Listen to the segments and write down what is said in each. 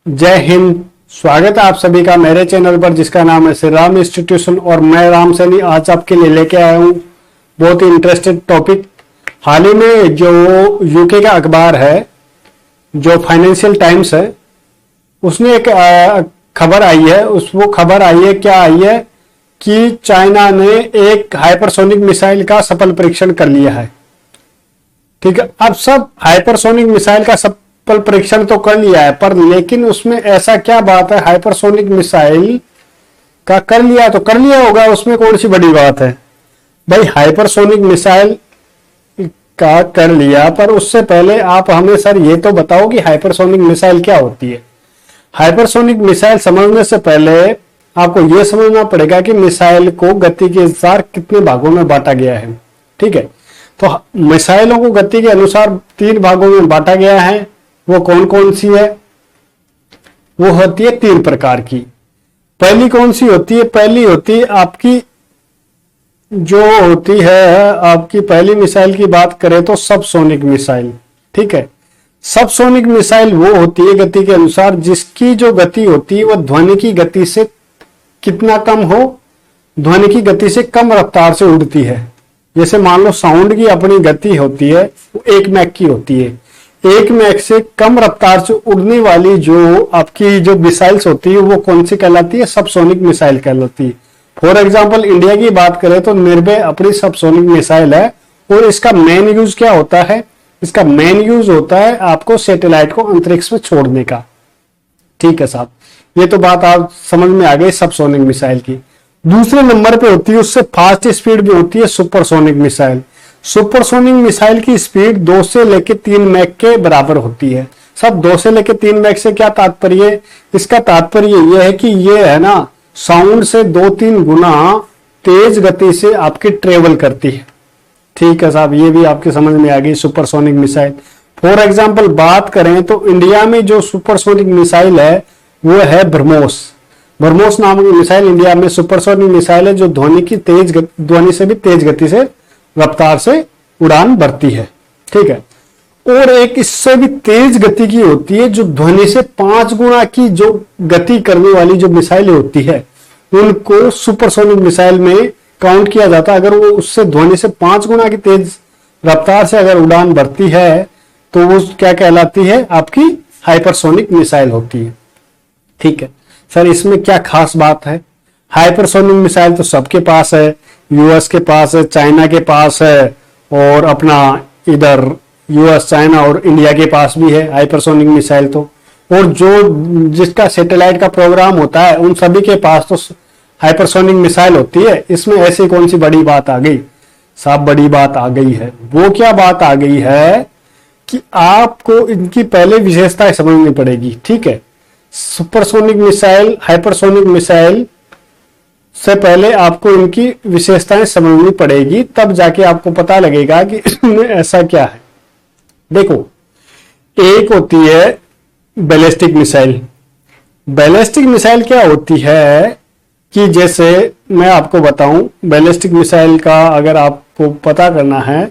जय हिंद। स्वागत है आप सभी का मेरे चैनल पर जिसका नाम है श्री राम इंस्टीट्यूशन और मैं राम सैनी आज आपके लिए लेके आया हूँ बहुत ही इंटरेस्टेड टॉपिक। हाल ही में जो यूके का अखबार है जो फाइनेंशियल टाइम्स है उसने एक खबर आई है। वो खबर आई है, क्या आई है कि चाइना ने एक हाइपरसोनिक मिसाइल का सफल परीक्षण कर लिया है। ठीक है, अब सब हाइपरसोनिक मिसाइल का सफल परीक्षण तो कर लिया है, पर लेकिन उसमें ऐसा क्या बात है, हाइपरसोनिक मिसाइल का कर लिया तो कर लिया होगा, उसमें कौन सी बड़ी बात है भाई। हाइपरसोनिक मिसाइल का कर लिया, पर उससे पहले आप हमें सर ये तो बताओ कि हाइपरसोनिक मिसाइल क्या होती है। हाइपरसोनिक मिसाइल समझने से पहले आपको यह समझना पड़ेगा कि मिसाइल को गति के अनुसार कितने भागों में बांटा गया है। ठीक है, तो मिसाइलों को गति के अनुसार 3 भागों में बांटा गया है। वो कौन कौन सी है? वो होती है 3 प्रकार की। पहली कौन सी होती है? पहली होती है आपकी जो होती है आपकी पहली मिसाइल की बात करें तो सबसोनिक मिसाइल। ठीक है, सबसोनिक मिसाइल वो होती है गति के अनुसार जिसकी जो गति होती है वो ध्वनि की गति से कितना कम हो, ध्वनि की गति से कम रफ्तार से उड़ती है। जैसे मान लो साउंड की अपनी गति होती है वो 1 मैक की होती है। 1 मैक से कम रफ्तार से उड़ने वाली जो आपकी जो मिसाइल्स होती है वो कौन सी कहलाती है? सबसोनिक मिसाइल कहलाती है। फॉर एग्जाम्पल इंडिया की बात करें तो निर्भय अपनी सबसोनिक मिसाइल है और इसका मेन यूज क्या होता है? इसका मेन यूज होता है आपको सैटेलाइट को अंतरिक्ष में छोड़ने का। ठीक है साहब, ये तो बात आप समझ में आ गई सबसोनिक मिसाइल की। दूसरे नंबर पे होती है उससे फास्ट स्पीड में होती है सुपरसोनिक मिसाइल। सुपरसोनिक मिसाइल की स्पीड 2 से लेकर 3 मैक के बराबर होती है। सब 2 से लेकर 3 मैक से क्या तात्पर्य है? इसका तात्पर्य यह है कि ये है ना साउंड से 2-3 गुना तेज गति से आपकी ट्रेवल करती है। ठीक है साहब, ये भी आपके समझ में आ गई सुपरसोनिक मिसाइल। फॉर एग्जाम्पल बात करें तो इंडिया में जो सुपरसोनिक मिसाइल है वो है ब्रह्मोस। ब्रह्मोस नाम की मिसाइल इंडिया में सुपरसोनिक मिसाइल है जो ध्वनि से भी तेज गति से रफ्तार से उड़ान भरती है। ठीक है, और एक इससे भी तेज गति की होती है जो ध्वनि से 5 गुना की जो गति करने वाली जो मिसाइल होती है उनको सुपरसोनिक मिसाइल में काउंट किया जाता है। अगर वो उससे ध्वनि से 5 गुना की तेज रफ्तार से अगर उड़ान भरती है तो वो क्या कहलाती है? आपकी हाइपरसोनिक मिसाइल होती है। ठीक है सर, इसमें क्या खास बात है? हाइपरसोनिक मिसाइल तो सबके पास है, यूएस के पास है, चाइना के पास है और अपना इधर यूएस, चाइना और इंडिया के पास भी है हाइपरसोनिक मिसाइल तो। और जो जिसका सैटेलाइट का प्रोग्राम होता है उन सभी के पास तो हाइपरसोनिक मिसाइल होती है। इसमें ऐसी कौन सी बड़ी बात आ गई? साहब बड़ी बात आ गई है। वो क्या बात आ गई है कि आपको इनकी पहले विशेषताएं समझनी पड़ेगी। ठीक है, सुपरसोनिक मिसाइल हाइपरसोनिक मिसाइल से पहले आपको इनकी विशेषताएं समझनी पड़ेगी, तब जाके आपको पता लगेगा कि इसमें ऐसा क्या है। देखो, एक होती है बैलिस्टिक मिसाइल। बैलिस्टिक मिसाइल क्या होती है कि जैसे मैं आपको बताऊं, बैलिस्टिक मिसाइल का अगर आपको पता करना है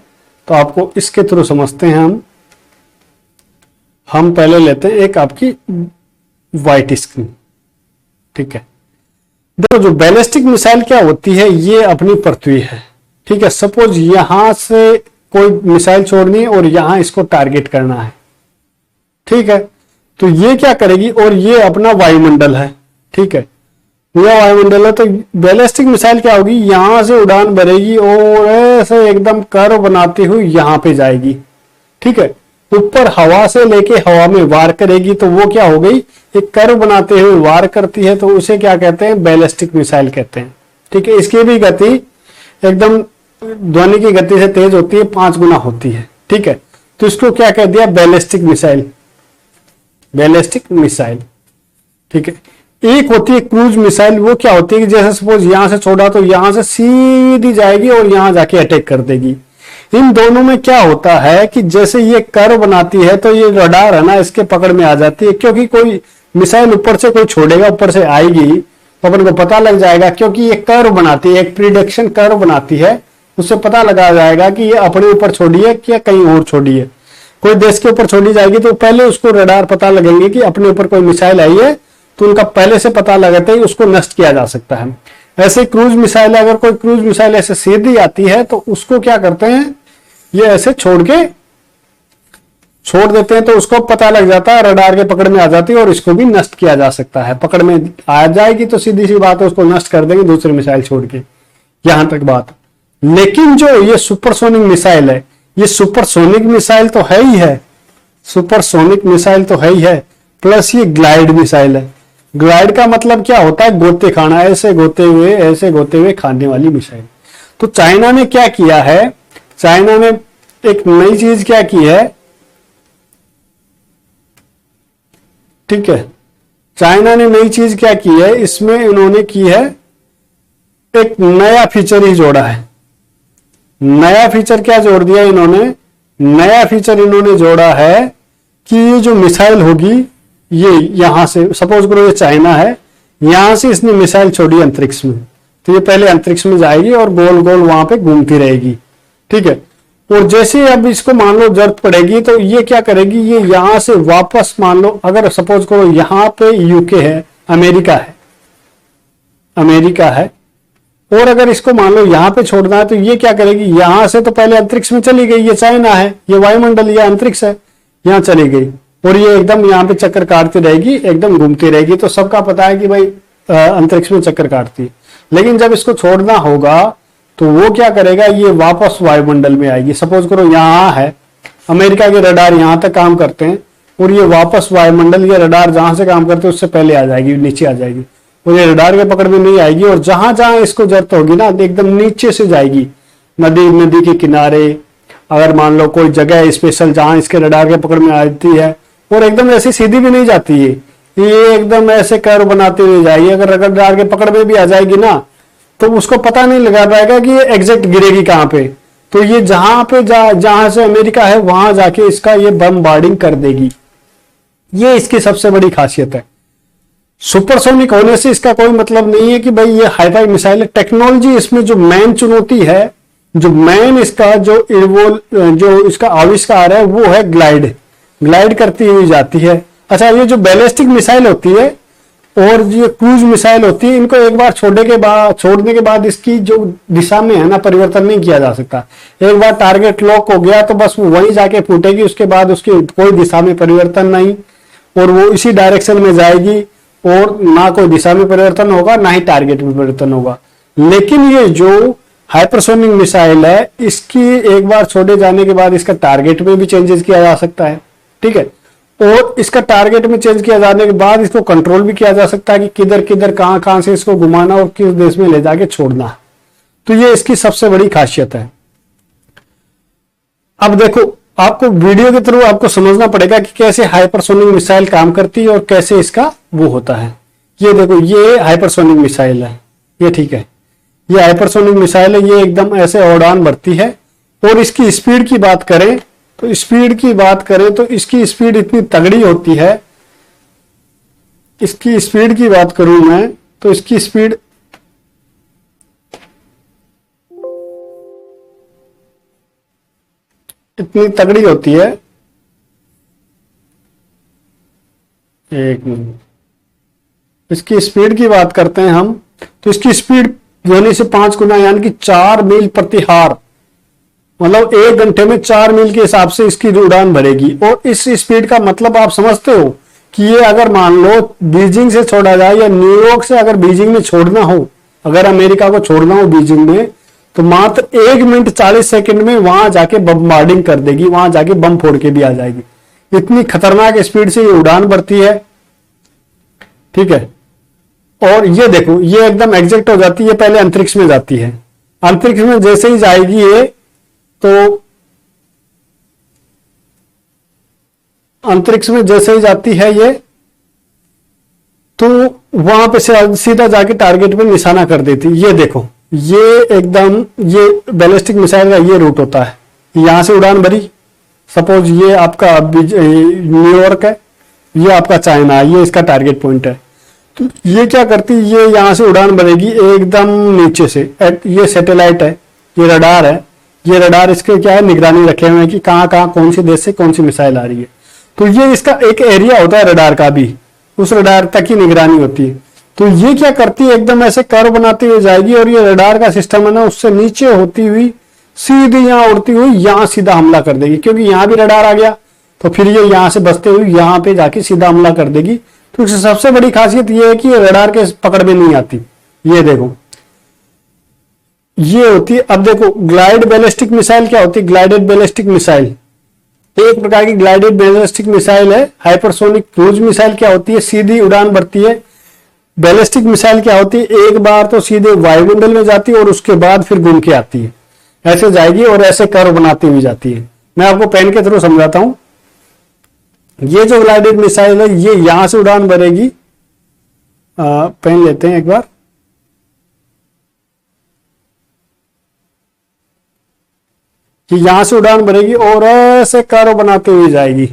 तो आपको इसके थ्रू समझते हैं। हम पहले लेते हैं एक आपकी व्हाइट स्क्रीन। ठीक है, देखो जो बैलिस्टिक मिसाइल क्या होती है, ये अपनी पृथ्वी है। ठीक है, सपोज यहां से कोई मिसाइल छोड़नी है और यहां इसको टारगेट करना है। ठीक है, तो ये क्या करेगी, और ये अपना वायुमंडल है। ठीक है, यह वायुमंडल है, तो बैलिस्टिक मिसाइल क्या होगी, यहां से उड़ान भरेगी और ऐसे एकदम कर्व बनाती हुई यहां पे जाएगी। ठीक है, ऊपर हवा से लेके हवा में वार करेगी, तो वो क्या हो गई, एक कर्व बनाते हुए वार करती है, तो उसे क्या कहते हैं? बैलिस्टिक मिसाइल कहते हैं। ठीक है, इसकी भी गति एकदम ध्वनि की गति से तेज होती है, 5 गुना होती है। ठीक है, तो इसको क्या कह दिया? Ballistic missile. Ballistic missile. ठीक है, एक होती है क्रूज मिसाइल। वो क्या होती है कि जैसे सपोज यहां से छोड़ा तो यहां से सीधी जाएगी और यहां जाके अटैक कर देगी। इन दोनों में क्या होता है कि जैसे ये कर्व बनाती है तो ये रडार है ना इसके पकड़ में आ जाती है, क्योंकि कोई मिसाइल ऊपर से कोई छोड़ेगा, ऊपर से आएगी तो अपन को पता लग जाएगा, क्योंकि ये कर्व बनाती है, एक प्रिडिक्शन कर्व बनाती है, उससे पता लगा जाएगा कि ये अपने ऊपर छोड़ी है कि कहीं और छोड़ी है। कोई देश के ऊपर छोड़ी जाएगी तो पहले उसको रडार पता लगेंगे कि अपने ऊपर कोई मिसाइल आई है, तो उनका पहले से पता लगाते ही उसको नष्ट किया जा सकता है। ऐसे क्रूज मिसाइल, अगर कोई क्रूज मिसाइल ऐसे सीधी आती है तो उसको क्या करते हैं, ये ऐसे छोड़ देते हैं, तो उसको पता लग जाता है, रडार के पकड़ में आ जाती है और इसको भी नष्ट किया जा सकता है। पकड़ में आ जाएगी तो सीधी सी बात है, उसको नष्ट कर देंगे दूसरी मिसाइल छोड़ के, यहां तक बात। लेकिन जो ये सुपरसोनिक मिसाइल है, ये सुपरसोनिक मिसाइल तो है ही है, सुपरसोनिक मिसाइल तो है ही है, प्लस ये ग्लाइड मिसाइल है। ग्लाइड का मतलब क्या होता है, गोते खाना, ऐसे गोते हुए खाने वाली मिसाइल। तो चाइना ने क्या किया है, चाइना ने एक नई चीज क्या की है, ठीक है, चाइना ने नई चीज क्या की है, इसमें इन्होंने की है एक नया फीचर ही जोड़ा है। नया फीचर क्या जोड़ दिया इन्होंने, नया फीचर इन्होंने जोड़ा है कि ये जो मिसाइल होगी, ये यहां से सपोज करो ये चाइना है, यहां से इसने मिसाइल छोड़ी अंतरिक्ष में, तो ये पहले अंतरिक्ष में जाएगी और गोल गोल वहां पे घूमती रहेगी, ठीक है। और जैसे अब इसको मान लो जरूरत पड़ेगी तो ये क्या करेगी, ये यहां से वापस, मान लो अगर सपोज करो यहां पे यूके है, अमेरिका है, और अगर इसको मान लो यहां पे छोड़ना है तो ये क्या करेगी, यहां से तो पहले अंतरिक्ष में चली गई, ये चाइना है, ये वायुमंडल, ये अंतरिक्ष है, यहां चली गई और ये एकदम यहां पे चक्कर काटती रहेगी, एकदम घूमती रहेगी। तो सबका पता है कि भाई अंतरिक्ष में चक्कर काटती है। लेकिन जब इसको छोड़ना होगा तो वो क्या करेगा, ये वापस वायुमंडल में आएगी। सपोज करो यहां है, अमेरिका के रडार यहां तक काम करते हैं और ये वापस वायुमंडल, ये रडार जहां से काम करते हैं उससे पहले आ जाएगी, नीचे आ जाएगी और ये रडार के पकड़ में नहीं आएगी। और जहां जहां इसको जरूरत होगी ना, एकदम नीचे से जाएगी, नदी के किनारे, अगर मान लो कोई जगह स्पेशल जहां इसके रडार के पकड़ में आती है, और एकदम ऐसी सीधी भी नहीं जाती है, ये एकदम ऐसे कर्व बनाते हुए जाएगी। अगर रडार के पकड़ में भी आ जाएगी ना तो उसको पता नहीं लगा पाएगा कि ये एग्जैक्ट गिरेगी कहां पे। तो ये जहां पे जहां से अमेरिका है वहां जाके इसका ये बमबार्डिंग कर देगी। ये इसकी सबसे बड़ी खासियत है। सुपरसोनिक होने से इसका कोई मतलब नहीं है कि भाई ये हाईफाई मिसाइल है। टेक्नोलॉजी इसमें जो मेन चुनौती है, जो मेन इसका जो इसका आविष्कार है वो है ग्लाइड करती हुई जाती है। अच्छा, ये जो बैलिस्टिक मिसाइल होती है और ये क्रूज मिसाइल होती है, इनको एक बार छोड़ने के बाद इसकी जो दिशा में है ना, परिवर्तन नहीं किया जा सकता। एक बार टारगेट लॉक हो गया तो बस वो वहीं जाके फूटेगी, उसके बाद उसकी कोई दिशा में परिवर्तन नहीं, और वो इसी डायरेक्शन में जाएगी और ना कोई दिशा में परिवर्तन होगा ना ही टारगेट में परिवर्तन होगा। लेकिन ये जो हाइपरसोनिक मिसाइल है, इसकी एक बार छोड़े जाने के बाद इसका टारगेट में भी चेंजेस किया जा सकता है, ठीक है। और इसका टारगेट में चेंज किया जाने के बाद इसको कंट्रोल भी किया जा सकता है कि किधर कहां से इसको घुमाना और किस देश में ले जाके छोड़ना। तो ये इसकी सबसे बड़ी खासियत है। अब देखो, आपको वीडियो के थ्रू आपको समझना पड़ेगा कि कैसे हाइपरसोनिक मिसाइल काम करती है और कैसे इसका वो होता है। ये देखो, ये हाइपरसोनिक मिसाइल है, ये ठीक है, ये हाइपरसोनिक मिसाइल है, ये एकदम ऐसे उड़ान भरती है। और इसकी स्पीड की बात करें तो इसकी स्पीड इतनी तगड़ी होती है। इसकी स्पीड की बात करूं मैं तो इसकी स्पीड इतनी तगड़ी होती है, एक मिनट, इसकी स्पीड की बात करते हैं हम तो इसकी स्पीड ध्वनि से 5 गुना यानी कि 4 मील प्रति हार, मतलब 1 घंटे में 4 मील के हिसाब से इसकी उड़ान भरेगी। और इस स्पीड का मतलब आप समझते हो कि ये अगर मान लो बीजिंग से छोड़ा जाए या न्यूयॉर्क से अगर बीजिंग में छोड़ना हो, अगर अमेरिका को छोड़ना हो बीजिंग में, तो मात्र 1 मिनट 40 सेकंड में वहां जाके बमबार्डिंग कर देगी, वहां जाके बम फोड़ के भी आ जाएगी। इतनी खतरनाक स्पीड से ये उड़ान भरती है, ठीक है। और ये देखो, ये एकदम एग्जैक्ट हो जाती है, पहले अंतरिक्ष में जाती है। अंतरिक्ष में जैसे ही जाएगी ये, तो अंतरिक्ष में जैसे ही जाती है ये, तो वहां पे सीधा जाके टारगेट पे निशाना कर देती है। ये देखो, ये एकदम, ये बैलिस्टिक मिसाइल का ये रूट होता है। यहां से उड़ान भरी, सपोज ये आपका न्यूयॉर्क है, ये आपका चाइना है, ये इसका टारगेट पॉइंट है। तो ये क्या करती है, ये यहां से उड़ान भरेगी एकदम नीचे से। ये सैटेलाइट है, ये रडार है, ये रडार इसके क्या है, निगरानी रखे हुए हैं कि कहाँ कहाँ कौन सी देश से कौन सी मिसाइल आ रही है। तो ये इसका एक एरिया होता है रडार का भी, उस रडार तक की निगरानी होती है। तो ये क्या करती है, एकदम ऐसे कर्व बनाती हुई जाएगी और ये रडार का सिस्टम है ना, उससे नीचे होती हुई सीधी यहाँ उड़ती हुई यहाँ सीधा हमला कर देगी, क्योंकि यहाँ भी रडार आ गया तो फिर ये यहाँ से बचते हुए यहाँ पे जाके सीधा हमला कर देगी। तो इसकी सबसे बड़ी खासियत ये है कि ये रडार के पकड़ में नहीं आती। ये देखो, ये होती है, अब देखो ग्लाइड बैलिस्टिक मिसाइल क्या होती है, ग्लाइडेड बैलिस्टिक मिसाइल एक प्रकार की ग्लाइडेड बैलिस्टिक मिसाइल है। हाइपरसोनिक क्रूज मिसाइल क्या होती है, सीधी उड़ान भरती है। बैलिस्टिक मिसाइल क्या होती है, एक बार तो सीधे वायुमंडल में जाती है और उसके बाद फिर घूम के आती है, ऐसे जाएगी और ऐसे कर्व बनाती हुई जाती है। मैं आपको पेन के थ्रू समझाता हूं। ये जो ग्लाइडेड मिसाइल है ये यहां से उड़ान भरेगी, पेन लेते हैं एक बार, कि यहां से उड़ान भरेगी और ऐसे कर्व बनाते हुए जाएगी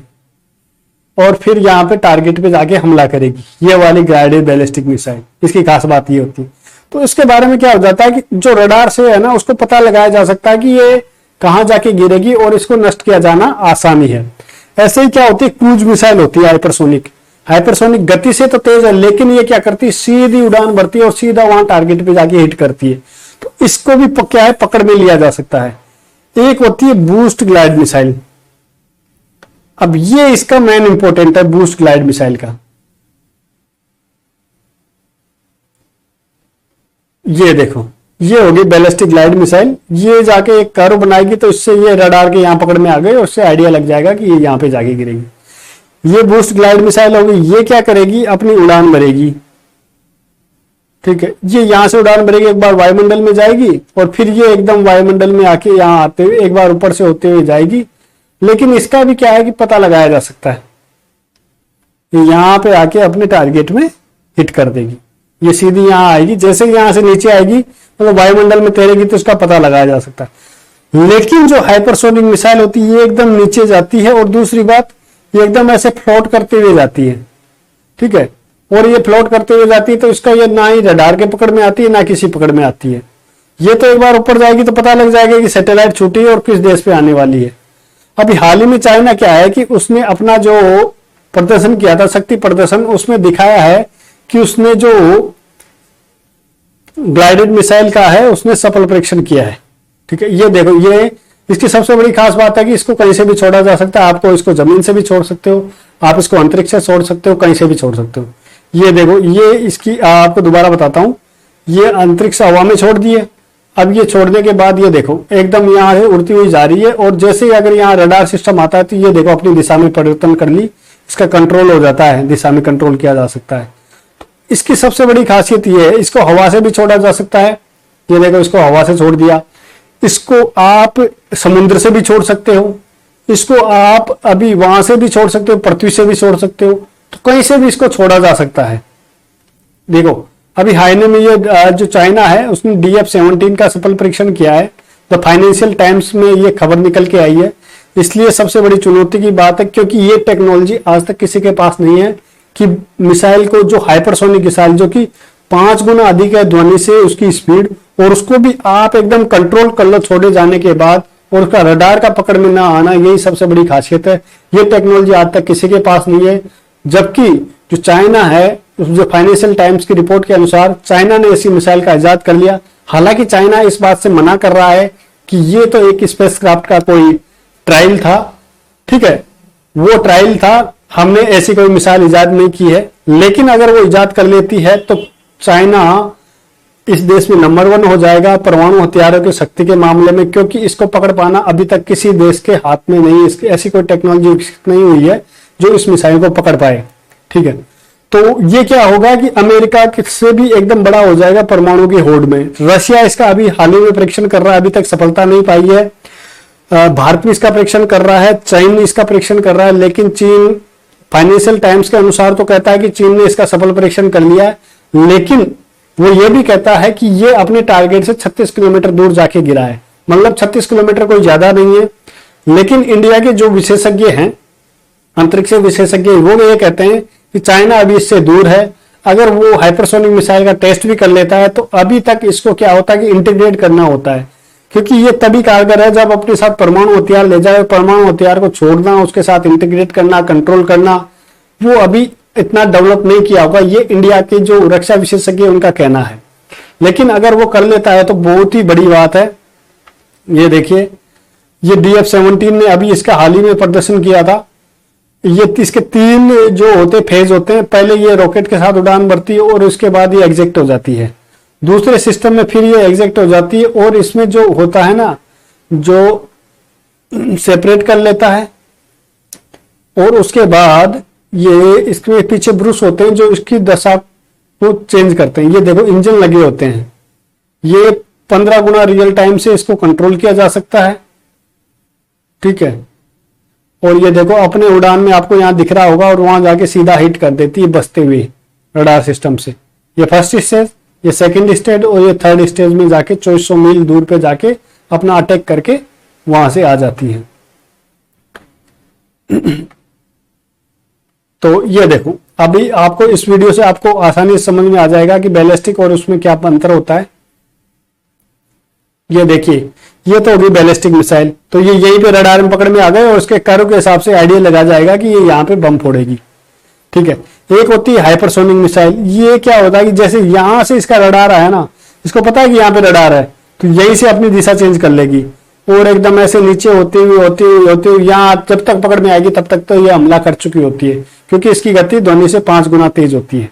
और फिर यहां पे टारगेट पे जाके हमला करेगी। ये वाली ग्लाइडेड बैलिस्टिक मिसाइल, इसकी खास बात ये होती है। तो इसके बारे में क्या हो जाता है कि जो रडार से है ना उसको पता लगाया जा सकता है कि ये कहां जाके गिरेगी और इसको नष्ट किया जाना आसानी है। ऐसे ही क्या होती है, क्रूज मिसाइल होती है हाइपरसोनिक। हाइपरसोनिक गति से तो तेज है, लेकिन ये क्या करती है, सीधी उड़ान भरती है और सीधा वहां टारगेट पे जाके हिट करती है। तो इसको भी क्या है, पकड़ में लिया जा सकता है। एक होती है बूस्ट ग्लाइड मिसाइल। अब ये इसका मेन इंपॉर्टेंट है, बूस्ट ग्लाइड मिसाइल का। ये देखो, ये होगी बैलिस्टिक ग्लाइड मिसाइल। ये जाके एक कर्व बनाएगी तो इससे ये रडार के यहां पकड़ में आ गई और उससे आइडिया लग जाएगा कि ये यहां पे जाके गिरेगी। ये बूस्ट ग्लाइड मिसाइल होगी। ये क्या करेगी, अपनी उड़ान भरेगी, ठीक है। ये यहां से उड़ान भरेगी, एक बार वायुमंडल में जाएगी और फिर ये एकदम वायुमंडल में आके यहां आते हुए एक बार ऊपर से होते हुए जाएगी। लेकिन इसका भी क्या है कि पता लगाया जा सकता है, यहां पे आके अपने टारगेट में हिट कर देगी। ये सीधी यहां आएगी, जैसे यहां से नीचे आएगी मतलब वायुमंडल में तैरेगी तो इसका पता लगाया जा सकता है। लेकिन जो हाइपरसोनिक मिसाइल होती है ये एकदम नीचे जाती है और दूसरी बात ये एकदम ऐसे फ्लोट करते हुए जाती है, ठीक है। और ये फ्लोट करते हुए जाती है तो इसका ये ना ही रडार के पकड़ में आती है ना किसी पकड़ में आती है। ये तो एक बार ऊपर जाएगी तो पता लग जाएगा कि सैटेलाइट छूटी है और किस देश पे आने वाली है। अभी हाल ही में चाइना क्या है कि उसने अपना जो प्रदर्शन किया था, शक्ति प्रदर्शन, उसमें दिखाया है कि उसने जो ग्लाइडेड मिसाइल का है उसने सफल परीक्षण किया है, ठीक है। ये देखो, ये इसकी सबसे बड़ी खास बात है कि इसको कहीं से भी छोड़ा जा सकता है। आपको इसको जमीन से भी छोड़ सकते हो, आप इसको अंतरिक्ष से छोड़ सकते हो, कहीं से भी छोड़ सकते हो। ये देखो, ये इसकी आपको दोबारा बताता हूं, ये अंतरिक्ष हवा में छोड़ दिए। अब ये छोड़ने के बाद ये देखो एकदम यहाँ से उड़ती हुई जा रही है और जैसे ही अगर यहाँ रडार सिस्टम आता है तो ये देखो अपनी दिशा में परिवर्तन कर ली, इसका कंट्रोल हो जाता है, दिशा में कंट्रोल किया जा सकता है। इसकी सबसे बड़ी खासियत ये है, इसको हवा से भी छोड़ा जा सकता है। ये देखो, इसको हवा से छोड़ दिया, इसको आप समुद्र से भी छोड़ सकते हो, इसको आप अभी वहां से भी छोड़ सकते हो, पृथ्वी से भी छोड़ सकते हो, तो कहीं से भी इसको छोड़ा जा सकता है। देखो अभी हाईने में ये जो चाइना है उसने DF-17 का सफल परीक्षण किया है। द फाइनेंशियल टाइम्स में ये खबर निकल के आई है। इसलिए सबसे बड़ी चुनौती की बात है क्योंकि ये टेक्नोलॉजी आज तक किसी के पास नहीं है कि मिसाइल को, जो हाइपरसोनिक मिसाइल जो कि 5 गुना अधिक है ध्वनि से उसकी स्पीड, और उसको भी आप एकदम कंट्रोल कर लो छोड़े जाने के बाद, और उसका रडार का पकड़ में ना आना, यही सबसे बड़ी खासियत है। ये टेक्नोलॉजी आज तक किसी के पास नहीं है। जबकि जो चाइना है, जो फाइनेंशियल टाइम्स की रिपोर्ट के अनुसार चाइना ने ऐसी मिसाइल का इजाद कर लिया। हालांकि चाइना इस बात से मना कर रहा है कि ये तो एक स्पेसक्राफ्ट का कोई ट्रायल था, ठीक है, वो ट्रायल था, हमने ऐसी कोई मिसाइल इजाद नहीं की है। लेकिन अगर वो इजाद कर लेती है तो चाइना इस देश में नंबर 1 हो जाएगा परमाणु हथियारों की शक्ति के मामले में, क्योंकि इसको पकड़ पाना अभी तक किसी देश के हाथ में नहीं है। ऐसी कोई टेक्नोलॉजी विकसित नहीं हुई है जो इस मिसाइल को पकड़ पाए, ठीक है। तो ये क्या होगा कि अमेरिका से भी एकदम बड़ा हो जाएगा परमाणु की होड़ में। रशिया इसका अभी हाल ही में परीक्षण कर रहा है, अभी तक सफलता नहीं पाई है। भारत भी इसका परीक्षण कर रहा है, चीन इसका परीक्षण कर रहा है, लेकिन चीन फाइनेंशियल टाइम्स के अनुसार तो कहता है कि चीन ने इसका सफल परीक्षण कर लिया है, लेकिन वो ये भी कहता है कि ये अपने टारगेट से 36 किलोमीटर दूर जाके गिरा है। मतलब 36 किलोमीटर कोई ज्यादा नहीं है। लेकिन इंडिया के जो विशेषज्ञ हैं, अंतरिक्ष विशेषज्ञ, वो ये कहते हैं कि चाइना अभी इससे दूर है। अगर वो हाइपरसोनिक मिसाइल का टेस्ट भी कर लेता है तो अभी तक इसको क्या होता है कि इंटीग्रेट करना होता है। क्योंकि ये तभी कारगर है जब अपने साथ परमाणु हथियार ले जाए। परमाणु हथियार को छोड़ना, उसके साथ इंटीग्रेट करना, कंट्रोल करना, वो अभी इतना डेवलप नहीं किया होगा। ये इंडिया के जो रक्षा विशेषज्ञ उनका कहना है। लेकिन अगर वो कर लेता है तो बहुत ही बड़ी बात है। ये देखिए, ये DF-17 ने अभी इसका हाल ही में प्रदर्शन किया था। ये इसके 3 जो होते फेज होते हैं। पहले ये रॉकेट के साथ उड़ान भरती है और उसके बाद ये एग्जेक्ट हो जाती है। दूसरे सिस्टम में फिर ये एग्जेक्ट हो जाती है और इसमें जो होता है ना, जो सेपरेट कर लेता है और उसके बाद ये इसके पीछे ब्रूस होते हैं जो इसकी दशा को चेंज करते हैं। ये देखो इंजन लगे होते हैं। ये 15 गुना रियल टाइम से इसको कंट्रोल किया जा सकता है, ठीक है। और ये देखो अपने उड़ान में आपको यहां दिख रहा होगा और वहां जाके सीधा हिट कर देती है बसते हुए रडार सिस्टम से। ये फर्स्ट स्टेज, ये सेकंड स्टेज और ये थर्ड स्टेज में जाके 2400 मील दूर पे जाके अपना अटैक करके वहां से आ जाती है। तो ये देखो, अभी आपको इस वीडियो से आपको आसानी से समझ में आ जाएगा कि बैलिस्टिक और उसमें क्या अंतर होता है। ये देखिए, ये तो होगी बैलिस्टिक मिसाइल, तो ये यहीं पे रडार में पकड़ में आ गए और उसके कर्व के हिसाब से आइडिया लगा जाएगा कि ये यहाँ पे बम फोड़ेगी, ठीक है। एक होती है हाइपरसोनिक मिसाइल। ये क्या होता है कि जैसे यहां से इसका रडार आया ना, इसको पता है कि यहाँ पे रडार है, तो यहीं से अपनी दिशा चेंज कर लेगी और एकदम ऐसे नीचे होती हुई यहाँ जब तक पकड़ में आएगी तब तक तो ये हमला कर चुकी होती है, क्योंकि इसकी गति ध्वनि से 5 गुना तेज होती है।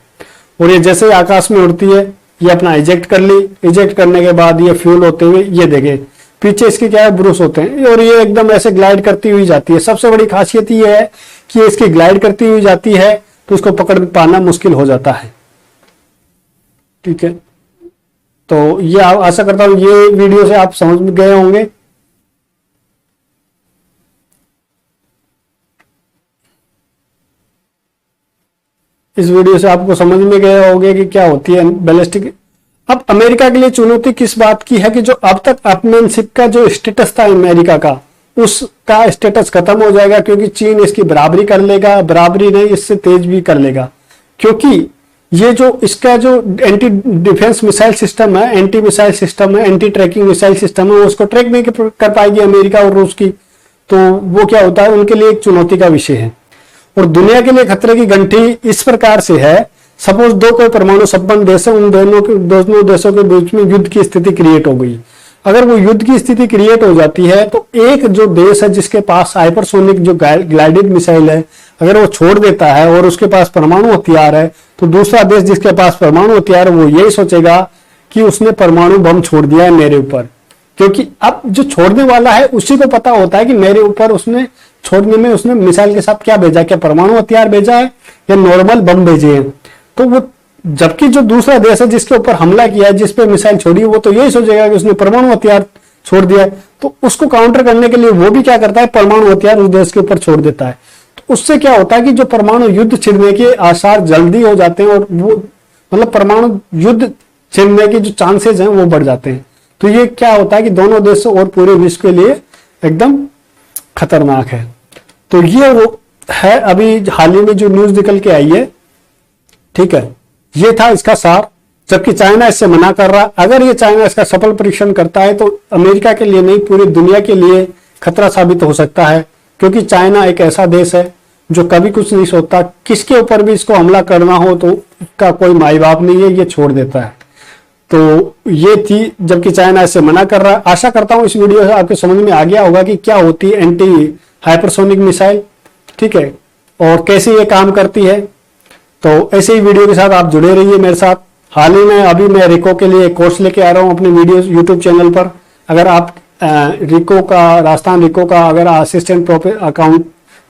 और ये जैसे आकाश में उड़ती है, ये अपना इजेक्ट कर ली। इजेक्ट करने के बाद ये फ्यूल होते हुए, ये देखे पीछे इसके क्या है, ब्रूस होते हैं और ये एकदम ऐसे ग्लाइड करती हुई जाती है। सबसे बड़ी खासियत ये है कि इसकी ग्लाइड करती हुई जाती है तो उसको पकड़ पाना मुश्किल हो जाता है, ठीक है। तो ये आशा करता हूं ये वीडियो से आप समझ में गए होंगे। इस वीडियो से आपको समझ में गए होंगे कि क्या होती है बैलिस्टिक। अब अमेरिका के लिए चुनौती किस बात की है कि जो अब तक अपमेनशिप का जो स्टेटस था अमेरिका का, उसका स्टेटस खत्म हो जाएगा, क्योंकि चीन इसकी बराबरी कर लेगा, बराबरी नहीं इससे तेज भी कर लेगा। क्योंकि ये जो इसका जो एंटी डिफेंस मिसाइल सिस्टम है, एंटी मिसाइल सिस्टम है, एंटी ट्रैकिंग मिसाइल सिस्टम है, वो उसको ट्रैक नहीं कर पाएगी अमेरिका और रूस की। तो वो क्या होता है, उनके लिए एक चुनौती का विषय है। और दुनिया के लिए खतरे की घंटी इस प्रकार से है, सपोज दो कोई परमाणु संपन्न देश है, उन दोनों देशों के बीच में युद्ध की स्थिति क्रिएट हो गई। अगर वो युद्ध की स्थिति क्रिएट हो जाती है तो एक जो देश है जिसके पास हाइपरसोनिक जो ग्लाइडेड मिसाइल है, अगर वो छोड़ देता है और उसके पास परमाणु हथियार है, तो दूसरा देश जिसके पास परमाणु हथियार है वो यही सोचेगा कि उसने परमाणु बम छोड़ दिया है मेरे ऊपर। क्योंकि अब जो छोड़ने वाला है उसी को पता होता है कि मेरे ऊपर उसने छोड़ने में उसने मिसाइल के साथ क्या भेजा, क्या परमाणु हथियार भेजा है या नॉर्मल बम भेजे हैं। तो वो, जबकि जो दूसरा देश है जिसके ऊपर हमला किया है, जिस पे मिसाइल छोड़ी, वो तो यही सोचेगा कि उसने परमाणु हथियार छोड़ दिया है। तो उसको काउंटर करने के लिए वो भी क्या करता है, परमाणु हथियार उस देश के ऊपर छोड़ देता है। तो उससे क्या होता है कि जो परमाणु युद्ध छिड़ने के आसार जल्दी हो जाते हैं और वो मतलब परमाणु युद्ध छिड़ने के जो चांसेस हैं वो बढ़ जाते हैं। तो ये क्या होता है कि दोनों देशों और पूरे विश्व के लिए एकदम खतरनाक है। तो ये वो है अभी हाल ही में जो न्यूज निकल के आई है, ठीक है। ये था इसका सार, जबकि चाइना इससे मना कर रहा। अगर ये चाइना इसका सफल परीक्षण करता है तो अमेरिका के लिए नहीं, पूरी दुनिया के लिए खतरा साबित हो सकता है। क्योंकि चाइना एक ऐसा देश है जो कभी कुछ नहीं सोचता, किसके ऊपर भी इसको हमला करना हो तो उसका कोई माई बाप नहीं है, ये छोड़ देता है। तो ये थी, जबकि चाइना इससे मना कर रहा है। आशा करता हूं इस वीडियो से आपको समझ में आ गया होगा कि क्या होती है एंटी हाइपरसोनिक मिसाइल, ठीक है, और कैसे ये काम करती है। तो ऐसे ही वीडियो के साथ आप जुड़े रहिए मेरे साथ। हाल ही में अभी मैं रिको के लिए एक कोर्स लेके आ रहा हूं अपने वीडियो यूट्यूब चैनल पर। अगर आप रिको का, राजस्थान रिको का अगर असिस्टेंट अकाउंट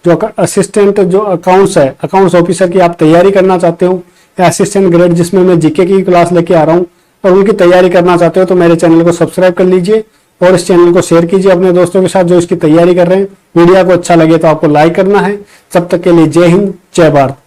जो असिस्टेंट जो अकाउंट्स है, अकाउंट्स ऑफिसर की आप तैयारी करना चाहते हो, या असिस्टेंट ग्रेड जिसमें मैं जीके की क्लास लेके आ रहा हूँ और उनकी तैयारी करना चाहते हो, तो मेरे चैनल को सब्सक्राइब कर लीजिए और इस चैनल को शेयर कीजिए अपने दोस्तों के साथ जो इसकी तैयारी कर रहे हैं। वीडियो को अच्छा लगे तो आपको लाइक करना है। तब तक के लिए जय हिंद, जय भारत।